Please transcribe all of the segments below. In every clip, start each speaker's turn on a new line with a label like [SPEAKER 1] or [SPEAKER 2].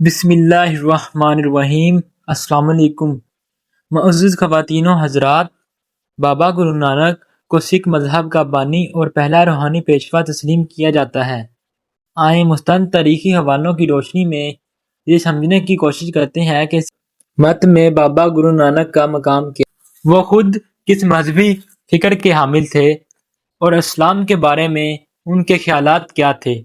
[SPEAKER 1] بسم اللہ الرحمن الرحیم۔ السلام علیکم معزز خواتین و حضرات، بابا گرو نانک کو سکھ مذہب کا بانی اور پہلا روحانی پیشوا تسلیم کیا جاتا ہے۔ آئیں مستند تاریخی حوالوں کی روشنی میں یہ سمجھنے کی کوشش کرتے ہیں کہ مت میں بابا گرو نانک کا مقام کیا، وہ خود کس مذہبی فکر کے حامل تھے اور اسلام کے بارے میں ان کے خیالات کیا تھے۔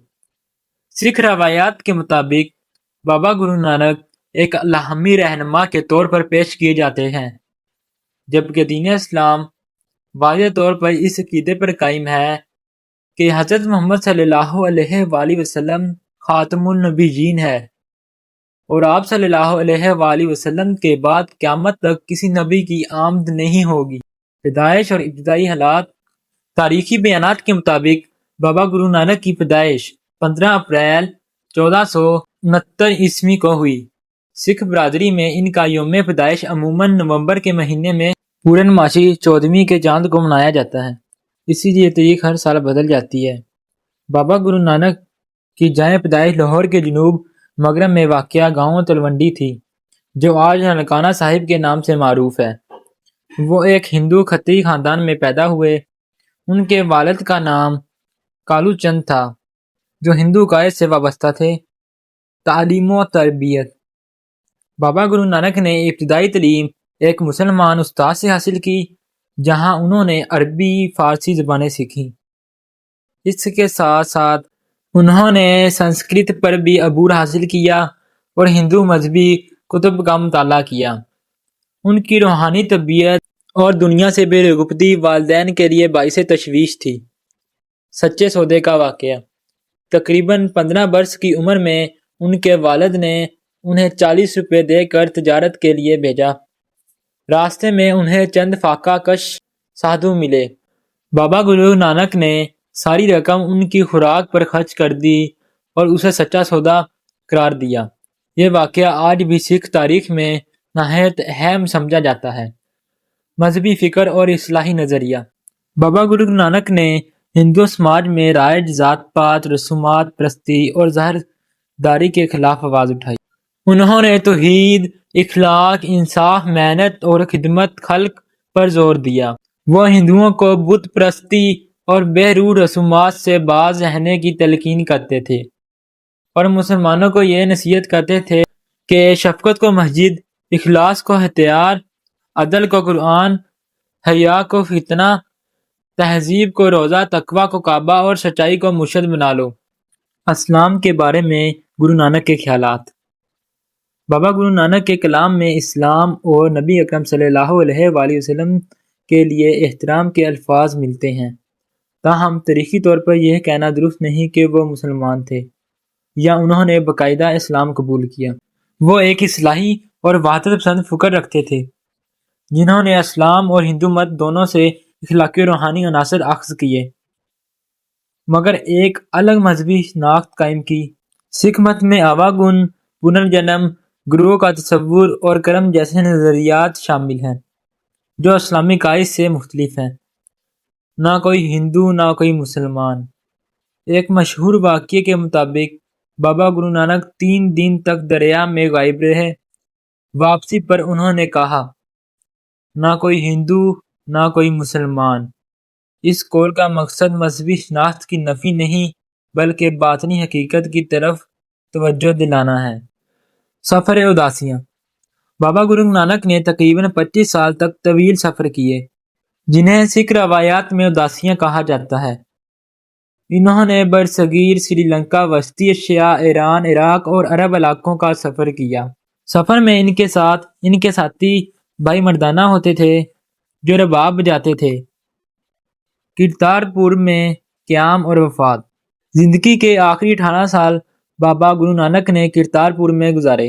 [SPEAKER 1] سکھ روایات کے مطابق بابا گرو نانک ایک الہامی رہنما کے طور پر پیش کیے جاتے ہیں، جبکہ دین اسلام واضح طور پر اس عقیدے پر قائم ہے کہ حضرت محمد صلی اللہ علیہ وآلہ وسلم خاتم النبیین ہے اور آپ صلی اللہ علیہ وآلہ وسلم کے بعد قیامت تک کسی نبی کی آمد نہیں ہوگی۔ پیدائش اور ابتدائی حالات۔ تاریخی بیانات کے مطابق بابا گرو نانک کی پیدائش 15 اپریل 1469 عیسوی کو ہوئی۔ سکھ برادری میں ان کا یوم پیدائش عموماً نومبر کے مہینے میں پورنماشی 14ویں کے چاند کو منایا جاتا ہے، اسی لیے تاریخ ہر سال بدل جاتی ہے۔ بابا گرو نانک کی جائے پیدائش لاہور کے جنوب مغرب میں واقع گاؤں تلونڈی تھی، جو آج ننکانہ صاحب کے نام سے معروف ہے۔ وہ ایک ہندو کھتری خاندان میں پیدا ہوئے۔ ان کے والد کا نام کالو چند تھا، جو ہندو عقائد سے وابستہ تھے۔ تعلیم و تربیت۔ بابا گرو نانک نے ابتدائی تعلیم ایک مسلمان استاد سے حاصل کی، جہاں انہوں نے عربی فارسی زبانیں سیکھیں۔ اس کے ساتھ ساتھ انہوں نے سنسکرت پر بھی عبور حاصل کیا اور ہندو مذہبی کتب کا مطالعہ کیا۔ ان کی روحانی طبیعت اور دنیا سے بے رغبتی والدین کے لیے باعث تشویش تھی۔ سچے سودے کا واقعہ۔ تقریباً 15 برس کی عمر میں ان کے والد نے انہیں 40 روپے دے کر تجارت کے لیے بھیجا۔ راستے میں انہیں چند فاقہ کش سادھو ملے۔ بابا گرو نانک نے ساری رقم ان کی خوراک پر خرچ کر دی اور اسے سچا سودا قرار دیا۔ یہ واقعہ آج بھی سکھ تاریخ میں نہایت اہم سمجھا جاتا ہے۔ مذہبی فکر اور اصلاحی نظریہ۔ بابا گرو نانک نے ہندو سماج میں رائج ذات پات، رسومات پرستی اور زہر داری کے خلاف آواز اٹھائی۔ انہوں نے توحید، اخلاق، انصاف، محنت اور خدمت خلق پر زور دیا۔ وہ ہندوؤں کو بت پرستی اور بے روح رسومات سے باز رہنے کی تلقین کرتے تھے اور مسلمانوں کو یہ نصیحت کرتے تھے کہ شفقت کو مسجد، اخلاص کو ہتھیار، عدل کو قرآن، حیا کو فتنہ، تہذیب کو روزہ، تقویٰ کو کعبہ اور سچائی کو مرشد بنا لو۔ اسلام کے بارے میں گرو نانک کے خیالات۔ بابا گرو نانک کے کلام میں اسلام اور نبی اکرم صلی اللہ علیہ وآلہ وسلم کے لیے احترام کے الفاظ ملتے ہیں، تاہم تاریخی طور پر یہ کہنا درست نہیں کہ وہ مسلمان تھے یا انہوں نے باقاعدہ اسلام قبول کیا۔ وہ ایک اصلاحی اور وحدت پسند فکر رکھتے تھے، جنہوں نے اسلام اور ہندو مت دونوں سے اخلاقی اور روحانی عناصر اخذ کیے، مگر ایک الگ مذہبی شناخت قائم کی۔ سکھ مت میں آواگن، پنرجنم، گروؤں کا تصور اور کرم جیسے نظریات شامل ہیں، جو اسلامی عقائد سے مختلف ہیں۔ نہ کوئی ہندو نہ کوئی مسلمان۔ ایک مشہور واقعے کے مطابق بابا گرو نانک 3 دن تک دریا میں غائب رہے۔ واپسی پر انہوں نے کہا، نہ کوئی ہندو نہ کوئی مسلمان۔ اس قول کا مقصد مذہبی شناخت کی نفی نہیں بلکہ باطنی حقیقت کی طرف توجہ دلانا ہے۔ سفر اداسیاں۔ بابا گرو نانک نے تقریباً 25 سال تک طویل سفر کیے، جنہیں سکھ روایات میں اداسیاں کہا جاتا ہے۔ انہوں نے برصغیر، سری لنکا، وسطی ایشیا، ایران، عراق اور عرب علاقوں کا سفر کیا۔ سفر میں ان کے ساتھ ان کے ساتھی بھائی مردانہ ہوتے تھے جو رباب بجاتے تھے۔ کرتارپور میں قیام اور وفات۔ زندگی کے آخری 18 سال بابا گرو نانک نے کرتارپور میں گزارے،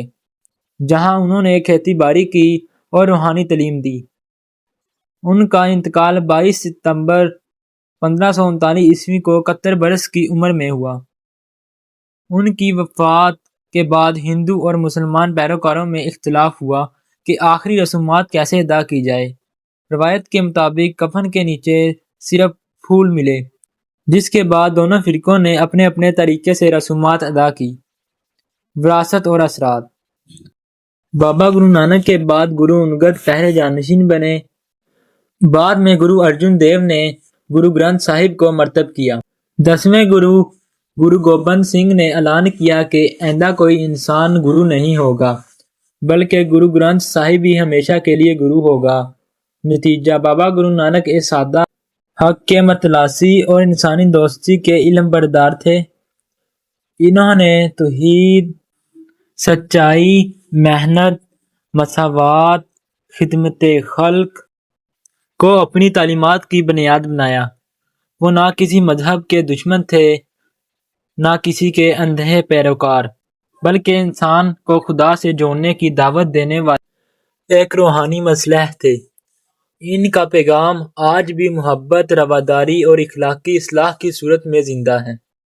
[SPEAKER 1] جہاں انہوں نے کھیتی باڑی کی اور روحانی تعلیم دی۔ ان کا انتقال 22 ستمبر 1539 عیسوی کو 71 برس کی عمر میں ہوا۔ ان کی وفات کے بعد ہندو اور مسلمان پیروکاروں میں اختلاف ہوا کہ آخری رسومات کیسے ادا کی جائے۔ روایت کے مطابق کفن کے نیچے صرف پھول ملے، جس کے بعد دونوں فرقوں نے اپنے اپنے طریقے سے رسومات ادا کی۔ وراثت اور اثرات۔ بابا گرو نانک کے بعد گرو انگد پہلے جانشین بنے۔ بعد میں گرو ارجن دیو نے گرو گرنتھ صاحب کو مرتب کیا۔ 10ویں گرو گرو گوبند سنگھ نے اعلان کیا کہ آئندہ کوئی انسان گرو نہیں ہوگا بلکہ گرو گرنتھ صاحب ہی ہمیشہ کے لیے گرو ہوگا۔ نتیجہ: بابا گرو نانک ایک سادہ، حق کے متلاسی اور انسانی دوستی کے علم بردار تھے۔ انہوں نے توحید، سچائی، محنت، مساوات، خدمت خلق کو اپنی تعلیمات کی بنیاد بنایا۔ وہ نہ کسی مذہب کے دشمن تھے نہ کسی کے اندھے پیروکار، بلکہ انسان کو خدا سے جوڑنے کی دعوت دینے والے ایک روحانی مصلح تھے۔ ان کا پیغام آج بھی محبت، رواداری اور اخلاقی اصلاح کی صورت میں زندہ ہے۔